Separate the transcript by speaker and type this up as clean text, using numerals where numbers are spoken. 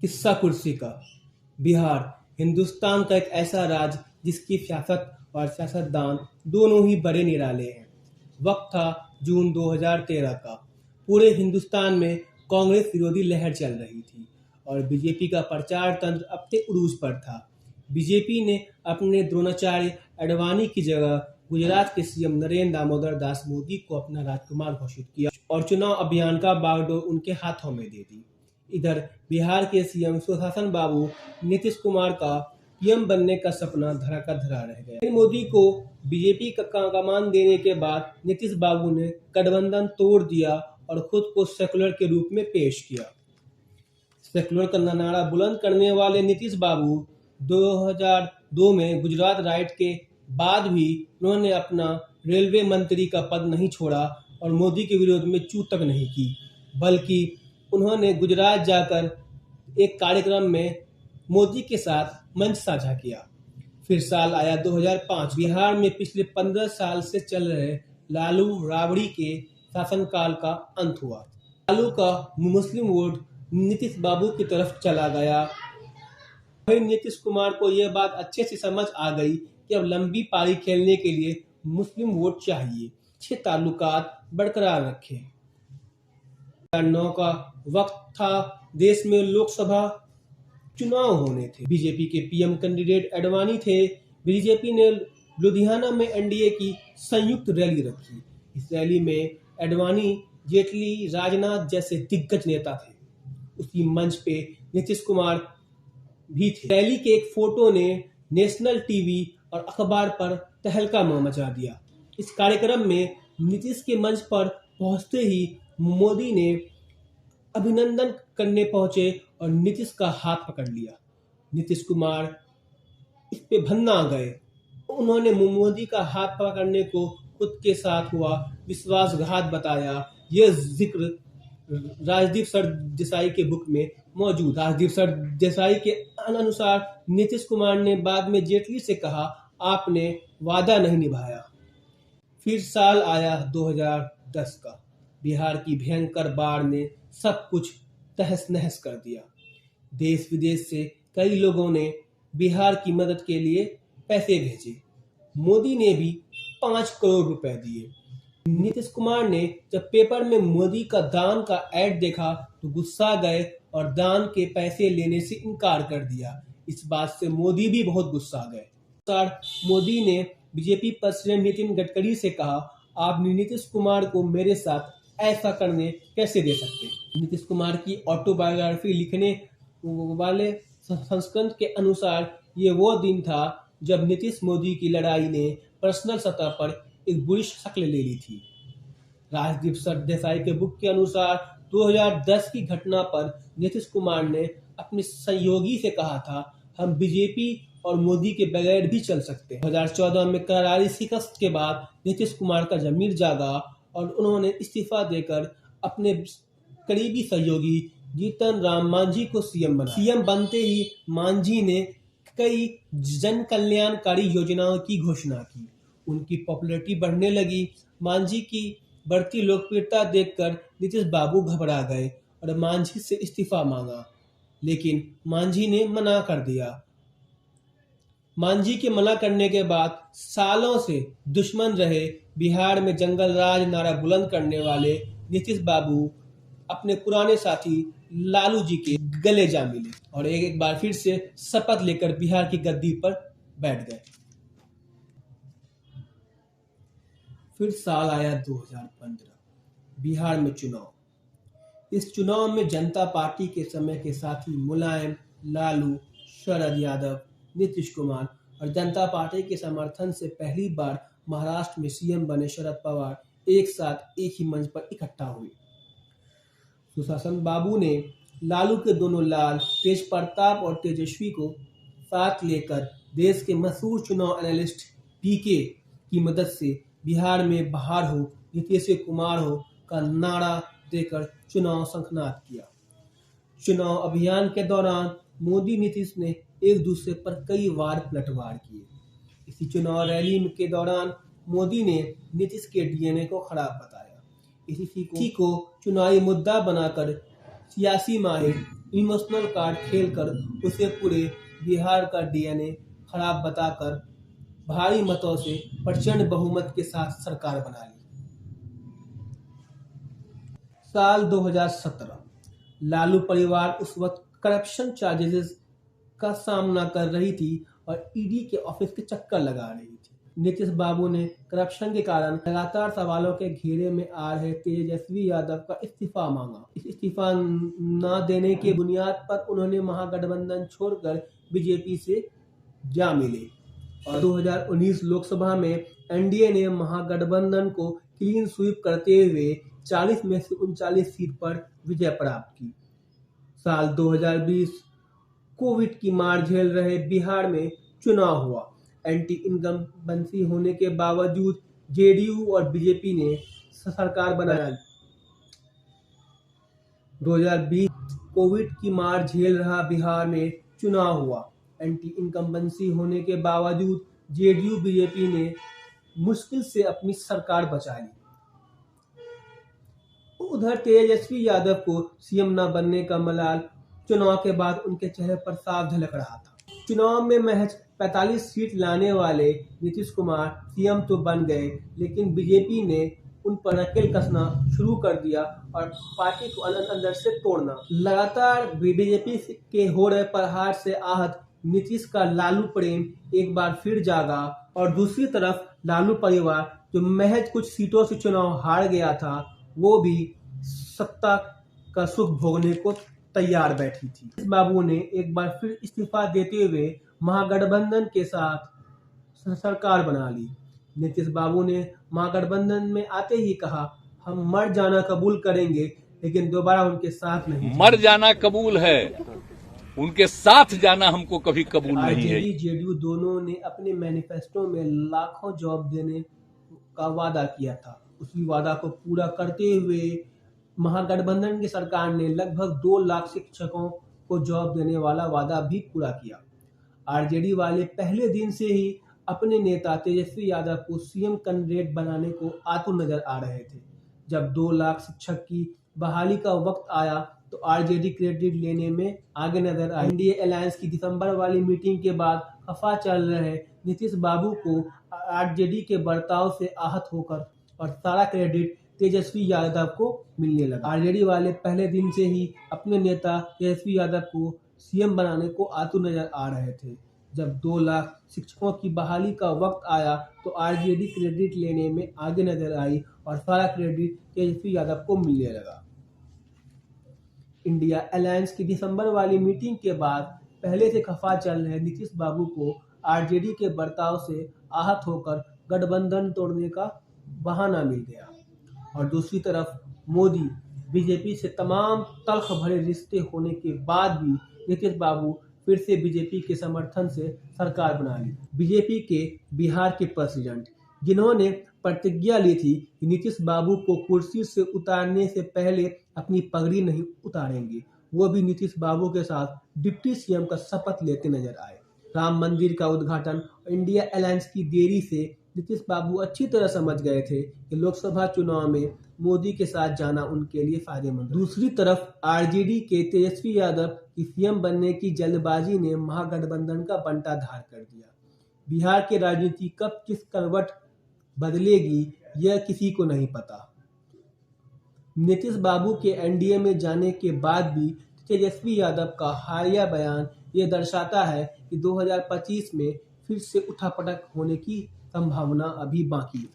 Speaker 1: किस्सा कुर्सी का। बिहार हिंदुस्तान का एक ऐसा राज्य जिसकी सियासत और सियासतदान दोनों ही बड़े निराले हैं। वक्त था जून 2013 का। पूरे हिंदुस्तान में कांग्रेस विरोधी लहर चल रही थी और बीजेपी का प्रचार तंत्र अपने उरूज पर था। बीजेपी ने अपने द्रोणाचार्य अडवाणी की जगह गुजरात के सीएम नरेंद्र दामोदर दास मोदी को अपना राजकुमार घोषित किया और चुनाव अभियान का बागडोर उनके हाथों में दे दी। इधर बिहार के सीएम सुशासन बाबू नीतीश कुमार का पीएम बनने का सपना धरा का धरा रह गया। मोदी को बीजेपी का कमान देने के बाद नीतीश बाबू ने गठबंधन तोड़ दिया और खुद को सेकुलर के रूप में पेश किया। सेकुलर का नारा बुलंद करने वाले नीतीश बाबू 2002 में गुजरात राइट के बाद भी उन्होंने अपना रेलवे मंत्री का पद नहीं छोड़ा और मोदी के विरोध में चूक तक नहीं की, बल्कि उन्होंने गुजरात जाकर एक कार्यक्रम में मोदी के साथ मंच साझा किया। फिर साल आया 2005। बिहार में पिछले 15 साल से चल रहे लालू राबड़ी के शासनकाल का अंत हुआ। लालू का मुस्लिम वोट नीतीश बाबू की तरफ चला गया। वहीं नीतीश कुमार को यह बात अच्छे से समझ आ गई कि अब लंबी पारी खेलने के लिए मुस्लिम वोट चाहिए। अच्छे ताल्लुकात बरकरार रखे। 2009 का वक्त था, देश में लोकसभा चुनाव होने थे। बीजेपी के पीएम कैंडिडेट अडवाणी थे। बीजेपी ने लुधियाना में एनडीए की संयुक्त रैली रखी। इस रैली में अडवाणी, जेटली, राजनाथ जैसे दिग्गज नेता थे। उसी मंच पे नीतीश कुमार भी थे। रैली के एक फोटो ने नेशनल टीवी और अखबार पर तहलका मचा दिया। इस कार्यक्रम में नीतीश के मंच पर पहुंचते ही मोदी ने अभिनंदन करने पहुंचे और नीतीश का हाथ पकड़ लिया। नीतीश कुमार इस पे भन्ना गए। उन्होंने मोदी का हाथ पकड़ने को खुद के साथ हुआ विश्वासघात बताया। यह जिक्र राजदीप सरदेसाई के बुक में मौजूद। राजदीप सरदेसाई के अनुसार नीतीश कुमार ने बाद में जेटली से कहा, आपने वादा नहीं निभाया। फिर साल आया 2010 का। बिहार की भयंकर बाढ़ ने सब कुछ तहस नहस कर दिया। देश विदेश से कई लोगों ने बिहार की मदद के लिए पैसे भेजे। मोदी ने भी 5 करोड़ रुपए दिए। नीतीश कुमार ने जब पेपर में मोदी का दान का ऐड देखा तो गुस्सा गए और दान के पैसे लेने से इनकार कर दिया। इस बात से मोदी भी बहुत गुस्सा गए। मोदी ने बीजेपी प्रेसिडेंट नितिन गडकरी से कहा, आप नीतीश कुमार को मेरे साथ ऐसा करने कैसे दे सकते हैं। नीतीश कुमार की ऑटोबायोग्राफी लिखने वाले संस्करण के अनुसार ये वो दिन था जब नीतीश मोदी की लड़ाई ने पर्सनल सतह पर एक बुरी शक्ल ले ली थी। राजदीप सरदेसाई के बुक के अनुसार 2010 की घटना पर नीतीश कुमार ने अपने सहयोगी से कहा था, हम बीजेपी और मोदी के बगैर भी चल सकते हैं। 2014 में करारी शिकस्त के बाद नीतीश कुमार का जमीर जागा और उन्होंने इस्तीफा देकर अपने करीबी सहयोगी जीतन राम मांझी को सीएम बनाया। सीएम बनते ही मांझी ने कई जन कल्याणकारी योजनाओं की घोषणा की। उनकी पॉपुलैरिटी बढ़ने लगी। मांझी की बढ़ती लोकप्रियता देखकर नीतीश बाबू घबरा गए और मांझी से इस्तीफा मांगा, लेकिन मांझी ने मना कर दिया। मांझी के मना करने के बाद सालों से दुश्मन रहे बिहार में जंगल राज नारा बुलंद करने वाले नीतीश बाबू अपने पुराने साथी लालू जी के गले जा मिले और एक बार फिर से शपथ लेकर बिहार की गद्दी पर बैठ गए। फिर साल आया 2015। बिहार में चुनाव। इस चुनाव में जनता पार्टी के समय के साथी मुलायम, लालू, शरद यादव, नीतीश कुमार और जनता पार्टी के समर्थन से पहली बार महाराष्ट्र में सीएम बने शरद पवार एक साथ एक ही मंच पर इकट्ठा हुए। सुशासन बाबू ने लालू के दोनों लाल, तेज प्रताप और तेजस्वी को साथ लेकर देश के मशहूर चुनाव एनालिस्ट पीके की मदद से बिहार में बाहर हो, नीतीश कुमार हो का नारा देकर चुनाव शंखनाद किया। चुनाव अभियान के दौरान मोदी नीतीश ने एक दूसरे पर कई बार पलटवार किए। इसी चुनाव रैली के दौरान मोदी ने नीतीश के डीएनए को खराब बताया। इसी को चुनावी मुद्दा बनाकर सियासी माहिर इमोशनल कार्ड खेलकर उसे पूरे बिहार का डीएनए खराब बताकर भारी मतों से प्रचंड बहुमत के साथ सरकार बना ली। साल 2017 लालू परिवार उस वक्त करप्शन चार्जेस का सामना कर रही थी और ईडी के ऑफिस के चक्कर लगा रही थी। नीतीश बाबू ने करप्शन के कारण लगातार सवालों के घेरे में आ रहे तेजस्वी यादव का इस्तीफा मांगा। इस्तीफा न देने के बुनियाद पर उन्होंने महागठबंधन छोड़कर बीजेपी से जा मिले और 2019 लोकसभा में एनडीए ने महागठबंधन को क्लीन स्वीप करते हुए 40 में से 39 सीट पर विजय प्राप्त की। साल 2020 कोविड की मार झेल रहे बिहार में चुनाव हुआ। एंटी इनकम्बेंसी होने के बावजूद जेडीयू और बीजेपी ने सरकार बनाया। 2020 कोविड की मार झेल रहा बिहार में चुनाव हुआ। एंटी इनकम्बेंसी होने के बावजूद जेडीयू बीजेपी ने मुश्किल से अपनी सरकार बचा ली। उधर तेजस्वी यादव को सीएम न बनने का मलाल चुनाव के बाद उनके चेहरे पर साफ झलक रहा था। चुनाव में महज 45 सीट लाने वाले नीतीश कुमार सीएम तो बन गए, लेकिन बीजेपी ने उन पर नकेल कसना शुरू कर दिया और पार्टी को अंदर से तोड़ना। लगातार बीजेपी के हो रहे प्रहार से आहत नीतीश का लालू प्रेम एक बार फिर जागा और दूसरी तरफ लालू परिवार जो महज कुछ सीटों से चुनाव हार गया था, वो भी सत्ता का सुख भोगने को तैयार बैठी थी। नीतीश बाबू ने एक बार फिर इस्तीफा देते हुए महागठबंधन के साथ सरकार बना ली। नीतीश बाबू ने महागठबंधन में आते ही कहा, हम मर जाना कबूल करेंगे लेकिन दोबारा उनके साथ नहीं।
Speaker 2: मर जाना कबूल है, उनके साथ जाना हमको कभी कबूल नहीं है।
Speaker 1: जेडीयू दोनों ने अपने मैनिफेस्टो में लाखों जॉब देने का वादा किया था। उसी वादा को पूरा करते हुए महागठबंधन की सरकार ने लगभग 2 लाख शिक्षकों को जॉब देने वाला वादा भी पूरा किया। आरजेडी वाले पहले दिन से ही अपने नेता तेजस्वी यादव को सीएम कैंडिडेट बनाने को आतुर नजर आ रहे थे। जब 2 लाख शिक्षक की बहाली का वक्त आया तो आरजेडी क्रेडिट लेने में आगे नजर आई। एनडीए अलायंस की दिसंबर वाली मीटिंग के बाद खफा चल रहे नीतीश बाबू को आरजेडी के बर्ताव से आहत होकर और सारा क्रेडिट तेजस्वी यादव को मिलने लगा। आरजेडी वाले पहले दिन से ही अपने नेता तेजस्वी यादव को सीएम बनाने को आतुर नजर आ रहे थे। जब 2 लाख शिक्षकों की बहाली का वक्त आया तो आरजेडी क्रेडिट लेने में आगे नजर आई और सारा क्रेडिट तेजस्वी यादव को मिलने लगा। इंडिया अलायंस की दिसंबर वाली मीटिंग के बाद पहले से खफा चल रहे नीतीश बाबू को आरजेडी के बर्ताव से आहत होकर गठबंधन तोड़ने का बहाना मिल गया और दूसरी तरफ मोदी बीजेपी से तमाम तल्ख भरे रिश्ते होने के बाद भी नीतीश बाबू फिर से बीजेपी के समर्थन से सरकार बना ली। बीजेपी के बिहार के प्रेसिडेंट जिन्होंने प्रतिज्ञा ली थी कि नीतीश बाबू को कुर्सी से उतारने से पहले अपनी पगड़ी नहीं उतारेंगे, वो भी नीतीश बाबू के साथ डिप्टी सीएम का शपथ लेते नजर आए। राम मंदिर का उद्घाटन इंडिया अलायंस की देरी से नीतीश बाबू अच्छी तरह समझ गए थे कि लोकसभा चुनाव में मोदी के साथ जाना उनके लिए फायदेमंद। दूसरी तरफ आरजेडी के तेजस्वी यादव की सीएम बनने की जल्दबाजी ने महागठबंधन का बंटाधार कर दिया। बिहार की राजनीति कब किस करवट बदलेगी यह किसी को नहीं पता। नीतीश बाबू के एनडीए में जाने के बाद भी तेजस्वी यादव का हालिया बयान ये दर्शाता है कि 2025 में फिर से उठापटक होने की संभावना अभी बाकी है।